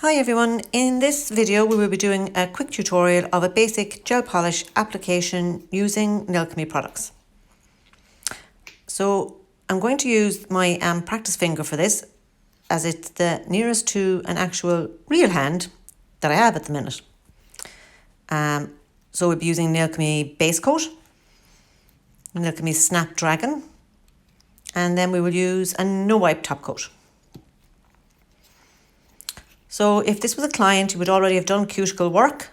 Hi everyone, in this video we will be doing a quick tutorial of a basic gel polish application using Nailchemy products. So I'm going to use my practice finger for this as it's the nearest to an actual real hand that I have at the minute. So we'll be using Nailchemy base coat, Nailchemy Snapdragon, and then we will use a no wipe top coat. So if this was a client who would already have done cuticle work,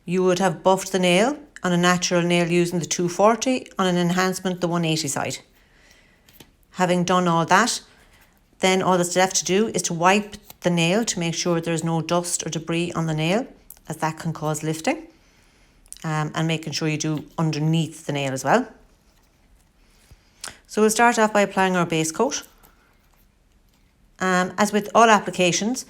you would have buffed the nail on a natural nail using the 240, on an enhancement the 180 side. Having done all that, then all that's left to do is to wipe the nail to make sure there's no dust or debris on the nail, as that can cause lifting, and making sure you do underneath the nail as well. So we'll start off by applying our base coat. As with all applications,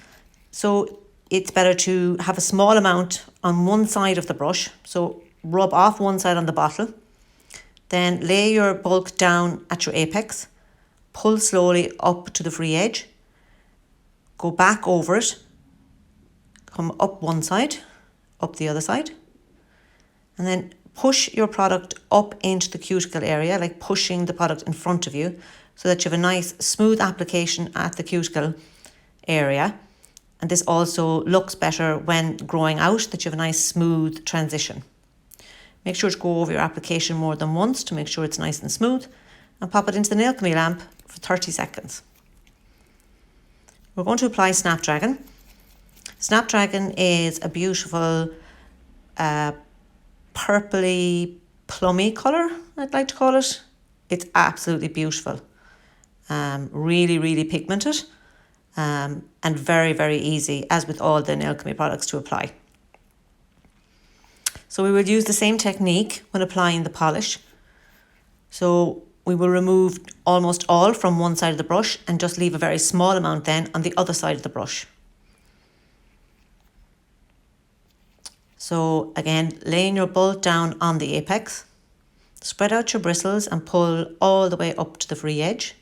so it's better to have a small amount on one side of the brush. So rub off one side on the bottle, then lay your bulk down at your apex, pull slowly up to the free edge, go back over it, come up one side, up the other side, and then push your product up into the cuticle area, like pushing the product in front of you, so that you have a nice smooth application at the cuticle area. And this also looks better when growing out, that you have a nice smooth transition. Make sure to go over your application more than once to make sure it's nice and smooth, and pop it into the Nailchemy lamp for 30 seconds. We're going to apply Snapdragon. Snapdragon is a beautiful purpley plummy colour, I'd like to call it. It's absolutely beautiful. Really, really pigmented. And very, very easy, as with all the Nailchemy products, to apply. So we will use the same technique when applying the polish. So we will remove almost all from one side of the brush and just leave a very small amount then on the other side of the brush. So again, laying your bulk down on the apex, spread out your bristles and pull all the way up to the free edge.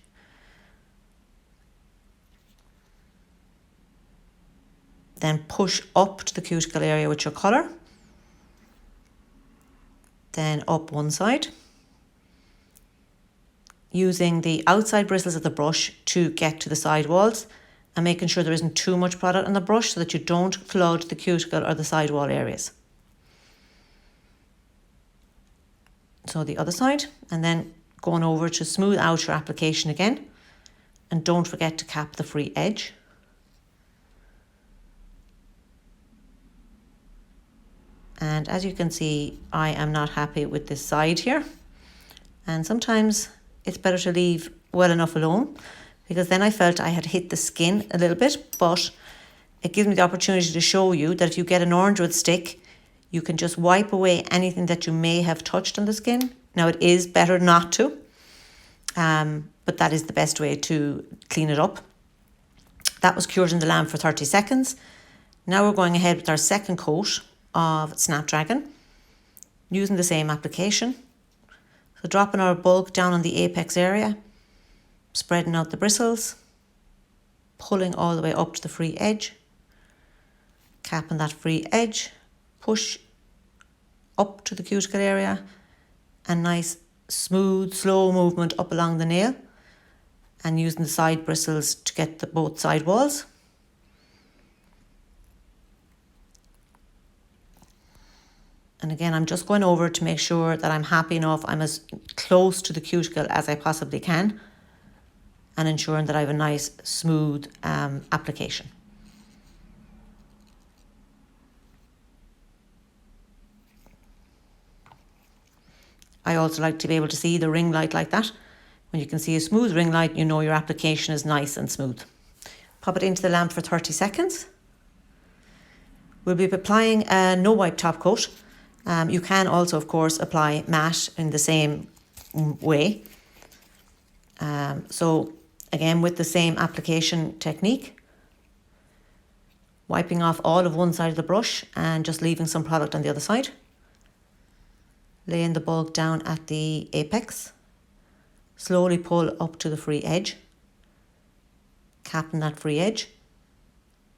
Then push up to the cuticle area with your colour. Then up one side. Using the outside bristles of the brush to get to the side walls, and making sure there isn't too much product on the brush so that you don't flood the cuticle or the side wall areas. So the other side, and then going over to smooth out your application again. And don't forget to cap the free edge. And as you can see, I am not happy with this side here. And sometimes it's better to leave well enough alone, because then I felt I had hit the skin a little bit, but it gives me the opportunity to show you that if you get an orange wood stick, you can just wipe away anything that you may have touched on the skin. Now it is better not to, but that is the best way to clean it up. That was cured in the lamp for 30 seconds. Now we're going ahead with our second coat of Snapdragon, using the same application. So dropping our bulk down on the apex area, spreading out the bristles, pulling all the way up to the free edge, capping that free edge, push up to the cuticle area, and nice smooth slow movement up along the nail, and using the side bristles to get the both side walls. And again, I'm just going over to make sure that I'm happy enough, I'm as close to the cuticle as I possibly can, and ensuring that I have a nice smooth application. I also like to be able to see the ring light like that. When you can see a smooth ring light, you know your application is nice and smooth. Pop it into the lamp for 30 seconds. We'll be applying a no wipe top coat. You can also, of course, apply matte in the same way. So again, with the same application technique, wiping off all of one side of the brush and just leaving some product on the other side. Laying the bulk down at the apex, slowly pull up to the free edge, capping that free edge,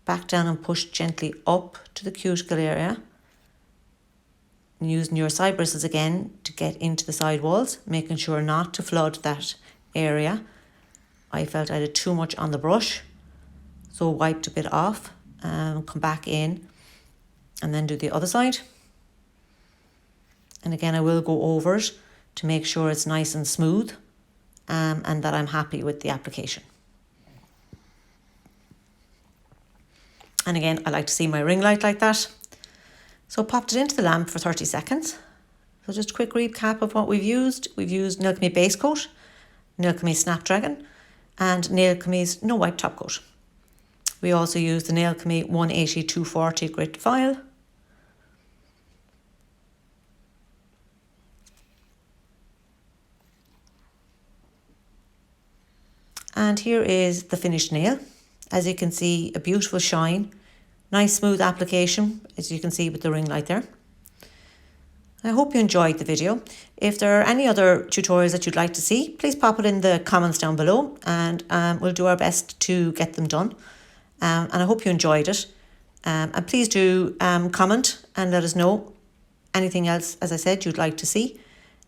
back down and push gently up to the cuticle area. And using your side bristles again to get into the side walls, making sure not to flood that area. I felt I did too much on the brush, so wiped a bit off, come back in and then do the other side. And again, I will go over it to make sure it's nice and smooth and that I'm happy with the application. And again, I like to see my ring light like that. So popped it into the lamp for 30 seconds. So just a quick recap of what we've used. We've used Nailchemy Base Coat, Nailchemy Snapdragon, and Nailchemy's No Wipe Top Coat. We also used the Nailchemy 180-240 grit file. And here is the finished nail. As you can see, a beautiful shine, nice smooth application, as you can see with the ring light there. I hope you enjoyed the video. If there are any other tutorials that you'd like to see, please pop it in the comments down below and we'll do our best to get them done. And I hope you enjoyed it. And please do comment and let us know anything else, as I said, you'd like to see.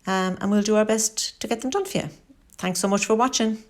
And we'll do our best to get them done for you. Thanks so much for watching.